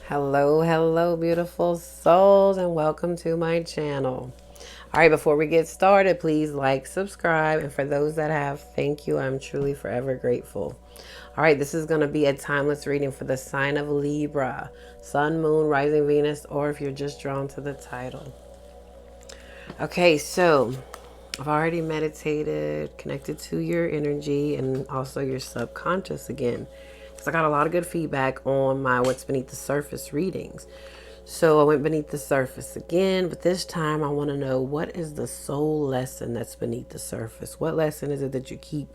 Hello, hello, beautiful souls, and welcome to my channel. All right, before we get started, please like, subscribe, and for those that have, thank you. I'm truly forever grateful. All right, this is going to be a timeless reading for the sign of Libra, Sun, Moon, Rising Venus, or if you're just drawn to the title. Okay, so I've already meditated, connected to your energy and also your subconscious again. Because I got a lot of good feedback on my What's Beneath the Surface readings. So I went beneath the surface again, but this time I want to know, what is the soul lesson that's beneath the surface? What lesson is it that you keep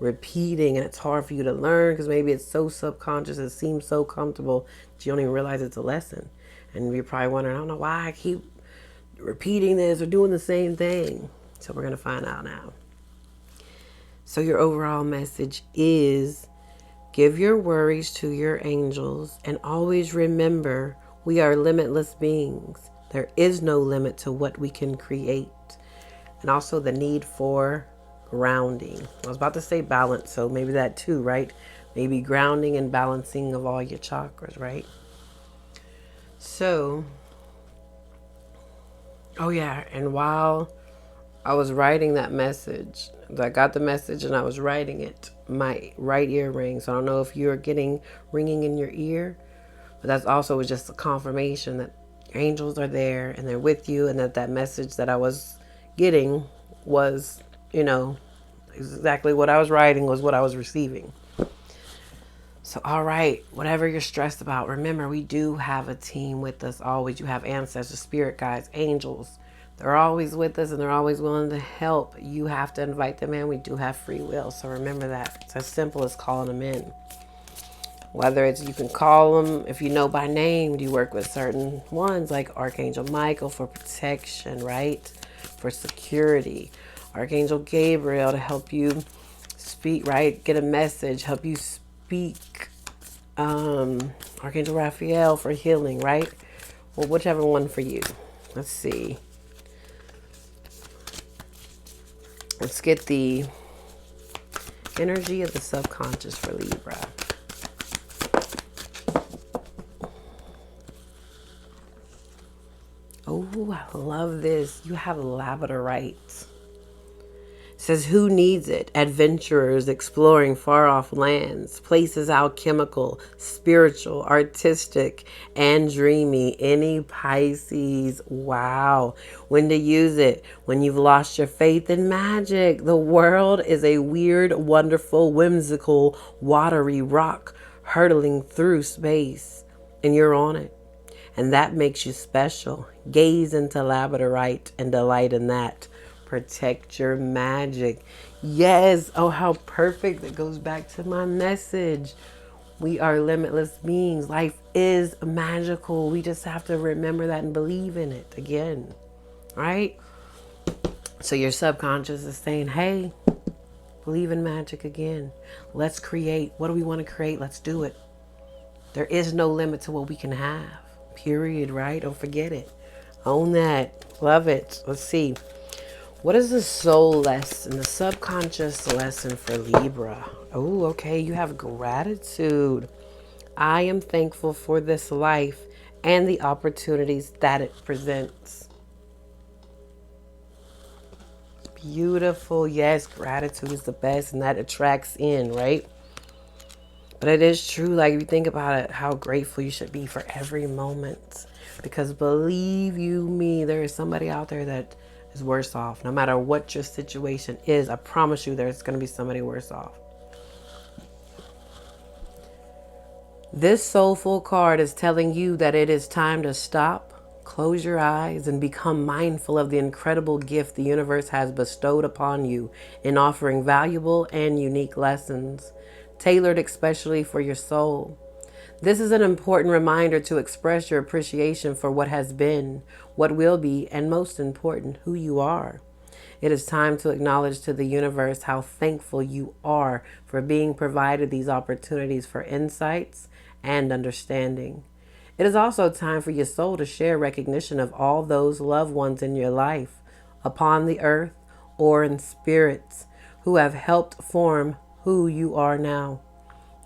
repeating and it's hard for you to learn because maybe it's so subconscious, it seems so comfortable that you don't even realize it's a lesson. And you're probably wondering, I don't know why I keep repeating this or doing the same thing. So we're going to find out now. So your overall message is: give your worries to your angels and always remember we are limitless beings. There is no limit to what we can create. And also the need for grounding. I was about to say balance, so maybe that too, right? Maybe grounding and balancing of all your chakras, right? So, oh yeah, and while I was writing that message, I got the message and I was writing it, my right ear rang. So I don't know if you're getting ringing in your ear, but that's also just a confirmation that your angels are there and they're with you, and that message that I was getting was, exactly what I was writing was what I was receiving. So, all right, whatever you're stressed about, remember we do have a team with us always. You have ancestors, spirit guides, angels. They're always with us and they're always willing to help. You have to invite them in. We do have free will. So remember that. It's as simple as calling them in. Whether it's, you can call them if you know by name. You work with certain ones like Archangel Michael for protection, right? For security. Archangel Gabriel to help you speak, right? Get a message, help you speak. Archangel Raphael for healing, right? Well, whichever one for you. Let's see. Let's get the energy of the subconscious for Libra. Oh, I love this. You have labradorite. Says, who needs it? Adventurers exploring far off lands, places alchemical, spiritual, artistic, and dreamy. Any Pisces. Wow. When to use it? When you've lost your faith in magic. The world is a weird, wonderful, whimsical, watery rock hurtling through space, and you're on it. And that makes you special. Gaze into labradorite and delight in that. Protect your magic. Yes. Oh, how perfect. It goes back to my message. We are limitless beings. Life is magical. We just have to remember that and believe in it again. Right? So your subconscious is saying, hey, believe in magic again. Let's create. What do we want to create? Let's do it. There is no limit to what we can have. Period, right? Don't forget it. Own that. Love it. Let's see. What is the soul lesson, the subconscious lesson for Libra? Oh, okay. You have gratitude. I am thankful for this life and the opportunities that it presents. Beautiful. Yes, gratitude is the best, and that attracts in, right? But it is true, like, if you think about it, how grateful you should be for every moment. Because believe you me, there is somebody out there that is worse off. No matter what your situation is, I promise you there's going to be somebody worse off. This soulful card is telling you that it is time to stop, close your eyes, and become mindful of the incredible gift the universe has bestowed upon you in offering valuable and unique lessons, tailored especially for your soul. This is an important reminder to express your appreciation for what has been, what will be, and most important, who you are. It is time to acknowledge to the universe how thankful you are for being provided these opportunities for insights and understanding. It is also time for your soul to share recognition of all those loved ones in your life, upon the earth or in spirits, who have helped form who you are now.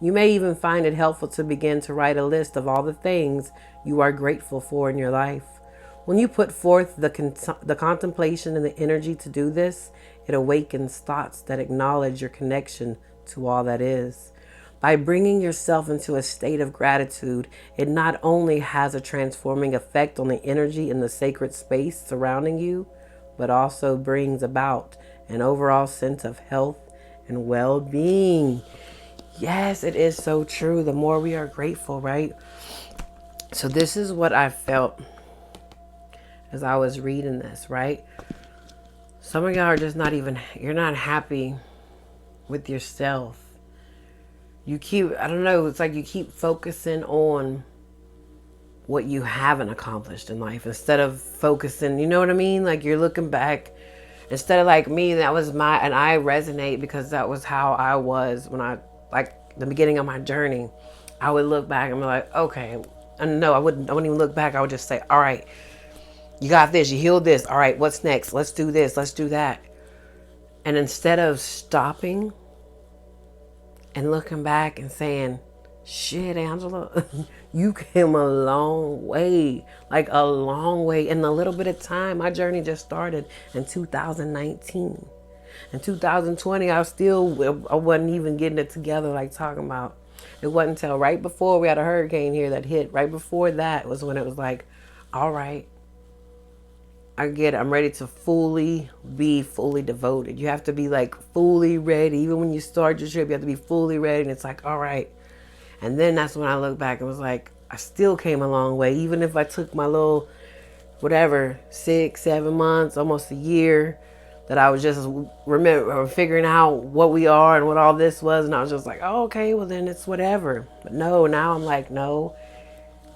You may even find it helpful to begin to write a list of all the things you are grateful for in your life. When you put forth the contemplation and the energy to do this, it awakens thoughts that acknowledge your connection to all that is. By bringing yourself into a state of gratitude, it not only has a transforming effect on the energy in the sacred space surrounding you, but also brings about an overall sense of health and well-being. Yes, it is so true. The more we are grateful, right? So this is what I felt as I was reading this, right? Some of y'all are just not even, you're not happy with yourself. You keep, I don't know, it's like you keep focusing on what you haven't accomplished in life instead of focusing, you know what I mean? Like you're looking back instead of like me, that was my, and I resonate because that was how I was when I, like the beginning of my journey. I would look back and be like, okay, and no, I wouldn't even look back. I would just say, all right, you got this, you healed this. All right, what's next? Let's do this, let's do that. And instead of stopping and looking back and saying, shit, Angela, you came a long way, like a long way. In a little bit of time, my journey just started in 2019. In 2020, I wasn't even getting it together like talking about. It wasn't until right before we had a hurricane here that hit. Right before that was when it was like, all right, I get it. I'm ready to be fully devoted. You have to be like fully ready. Even when you start your trip, you have to be fully ready. And it's like, all right. And then that's when I look back and was like, I still came a long way. Even if I took my little, whatever, 6, 7 months, almost a year, that I was just figuring out what we are and what all this was. And I was just like, oh, okay, well then it's whatever. But no, now I'm like, no.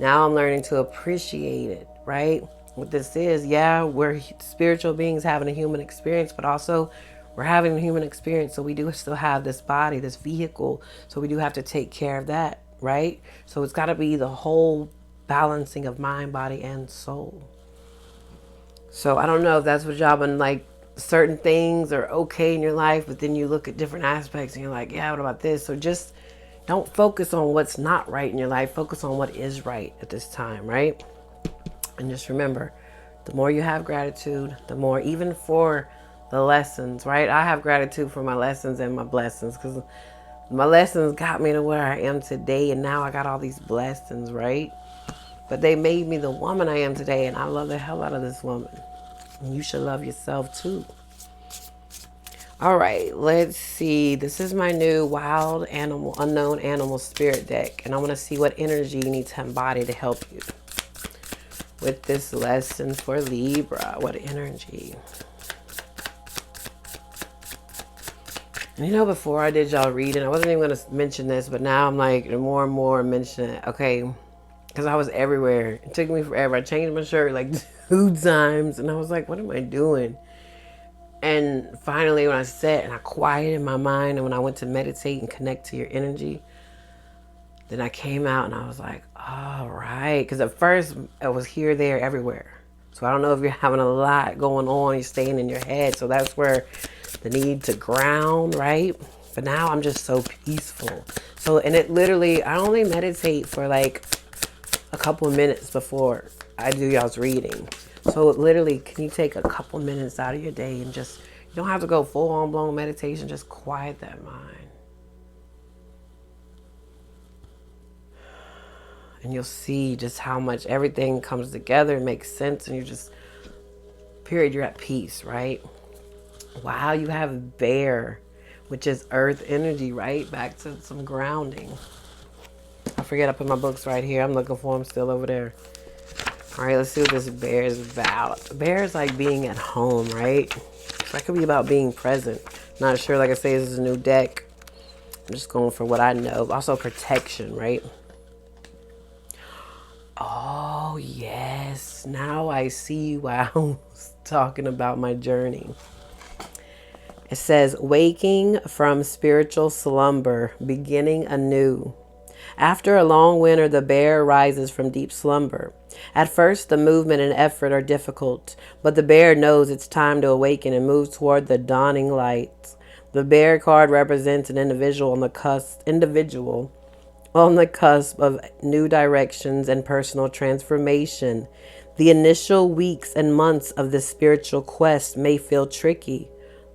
Now I'm learning to appreciate it, right? What this is, yeah, we're spiritual beings having a human experience, but also we're having a human experience. So we do still have this body, this vehicle. So we do have to take care of that, right? So it's got to be the whole balancing of mind, body, and soul. So I don't know if that's what y'all been like, certain things are okay in your life, but then you look at different aspects and you're like, yeah, what about this? So just don't focus on what's not right in your life. Focus on what is right at this time, right? And just remember, the more you have gratitude, the more, even for the lessons, right? I have gratitude for my lessons and my blessings, because my lessons got me to where I am today. And now I got all these blessings, right? But they made me the woman I am today. And I love the hell out of this woman. And you should love yourself too. All right, let's see. This is my new wild animal, unknown animal spirit deck. And I want to see what energy you need to embody to help you with this lesson for Libra. What energy? And you know, before I did y'all reading, I wasn't even going to mention this, but now I'm like, more and more mentioning it. Okay, because I was everywhere. It took me forever. I changed my shirt like 2 times. And I was like, what am I doing? And finally, when I sat and I quieted my mind, and when I went to meditate and connect to your energy, then I came out and I was like, all right. Because at first, it was here, there, everywhere. So I don't know if you're having a lot going on, you're staying in your head. So that's where the need to ground, right? But now I'm just so peaceful. So, and it literally, I only meditate for like a couple of minutes before I do y'all's reading. So literally, can you take a couple minutes out of your day and just, you don't have to go full on blown meditation, just quiet that mind. And you'll see just how much everything comes together and makes sense, and you're just, period, you're at peace, right? Wow, you have bear, which is earth energy, right? Back to some grounding. I forget, I put my books right here. I'm looking for them still over there. All right, let's see what this bear is about. Bear is like being at home, right? So that could be about being present. Not sure, like I say, this is a new deck. I'm just going for what I know. Also protection, right? Oh, yes. Now I see why I was talking about my journey. It says, waking from spiritual slumber, beginning anew. After a long winter, the bear rises from deep slumber. At first, the movement and effort are difficult, but the bear knows it's time to awaken and moves toward the dawning light. The bear card represents an individual on the cusp of new directions and personal transformation. The initial weeks and months of this spiritual quest may feel tricky,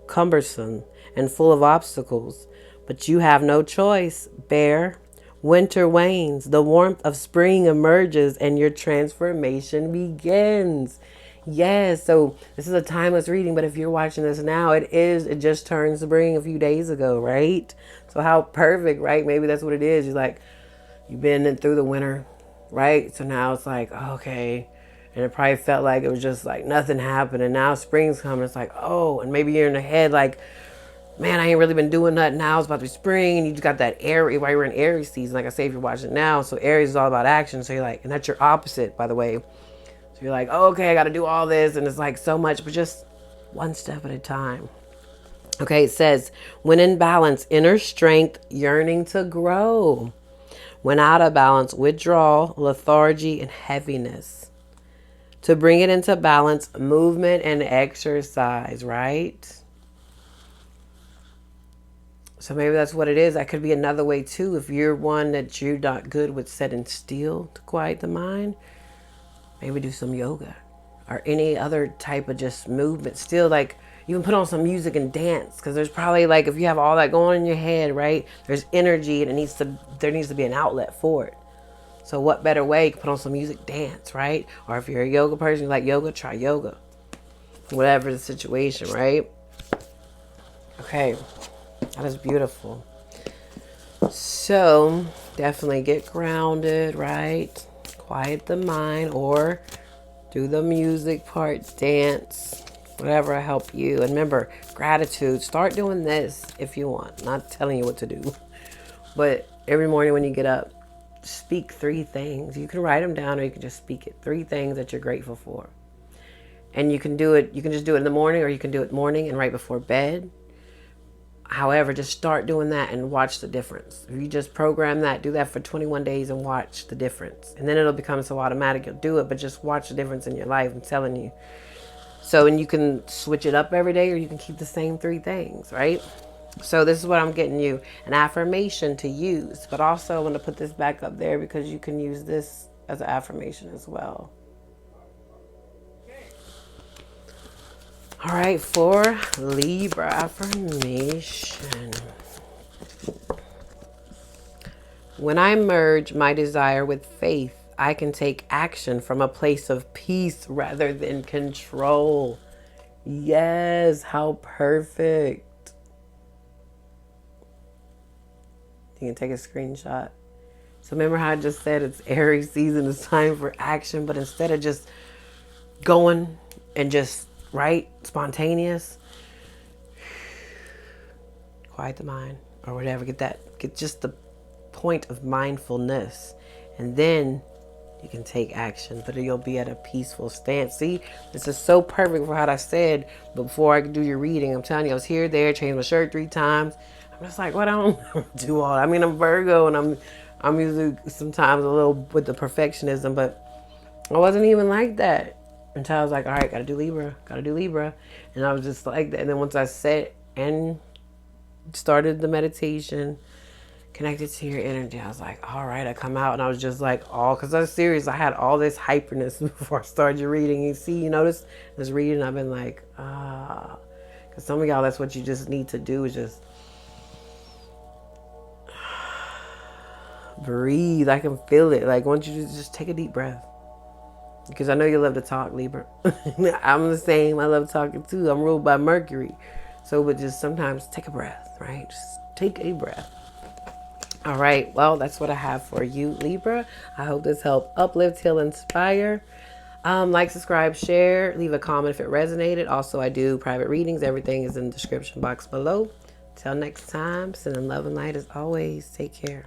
cumbersome, and full of obstacles, but you have no choice, bear. Winter wanes, the warmth of spring emerges, and your transformation begins. Yes, so this is a timeless reading, but if you're watching this now, it just turned spring a few days ago, right? So how perfect, right? Maybe that's what it is. You're like, you've been in through the winter, right? So now it's like, okay. And it probably felt like it was just like nothing happened. And now spring's coming. It's like, oh, and maybe you're in the head like, man, I ain't really been doing nothing now. It's about to be spring. And you just got that Aries, right? We're in Aries season. Like I say, if you're watching now. So Aries is all about action. So you're like, and that's your opposite, by the way. So you're like, oh, okay, I got to do all this. And it's like so much, but just one step at a time. Okay, it says, when in balance, inner strength, yearning to grow. When out of balance, withdrawal, lethargy, and heaviness. To bring it into balance, movement and exercise, right? So maybe that's what it is. That could be another way too. If you're one that you're not good with sitting still to quiet the mind, maybe do some yoga or any other type of just movement. Still, like, you can put on some music and dance, because there's probably, like, if you have all that going on in your head, right, there's energy and there needs to be an outlet for it. So what better way? You can put on some music, dance, right? Or if you're a yoga person, you like yoga, try yoga. Whatever the situation, right? Okay, that is beautiful. So definitely get grounded, right? Quiet the mind, or do the music part, dance, whatever help you. And remember, gratitude. Start doing this if you want. Not telling you what to do. But every morning when you get up, speak 3 things. You can write them down, or you can just speak it. 3 things that you're grateful for. And you can do it. You can just do it in the morning, or you can do it morning and right before bed. However, just start doing that and watch the difference. If you just program that, do that for 21 days and watch the difference. And then it'll become so automatic you'll do it, but just watch the difference in your life, I'm telling you. So, and you can switch it up every day, or you can keep the same 3 things, right? So this is what I'm getting you, an affirmation to use. But also I want to put this back up there because you can use this as an affirmation as well. All right, for Libra affirmation. When I merge my desire with faith, I can take action from a place of peace rather than control. Yes, how perfect. You can take a screenshot. So remember how I just said it's Aries season, it's time for action, but instead of just going and just, right, spontaneous, quiet the mind or whatever, get just the point of mindfulness, and then you can take action, but you'll be at a peaceful stance. See, this is so perfect for what I said before I could do your reading. I'm telling you, I was here, there, changed my shirt 3 times. I'm just like, what? I don't do all that. I mean, I'm Virgo, and I'm usually sometimes a little with the perfectionism, but I wasn't even like that until I was like, all right, gotta do Libra. And I was just like that. And then once I sat and started the meditation, connected to your energy, I was like, all right, I come out, and I was just like, because I was serious. I had all this hyperness before I started your reading. You see, you notice this reading, I've been like, because some of y'all, that's what you just need to do, is just breathe. I can feel it. Like, once you just take a deep breath, because I know you love to talk, Libra. I'm the same. I love talking too. I'm ruled by Mercury. So, but just sometimes take a breath, right? Just take a breath. All right. Well, that's what I have for you, Libra. I hope this helped uplift, heal, inspire. Like, subscribe, share, leave a comment if it resonated. Also, I do private readings. Everything is in the description box below. Till next time, sending love and light as always. Take care.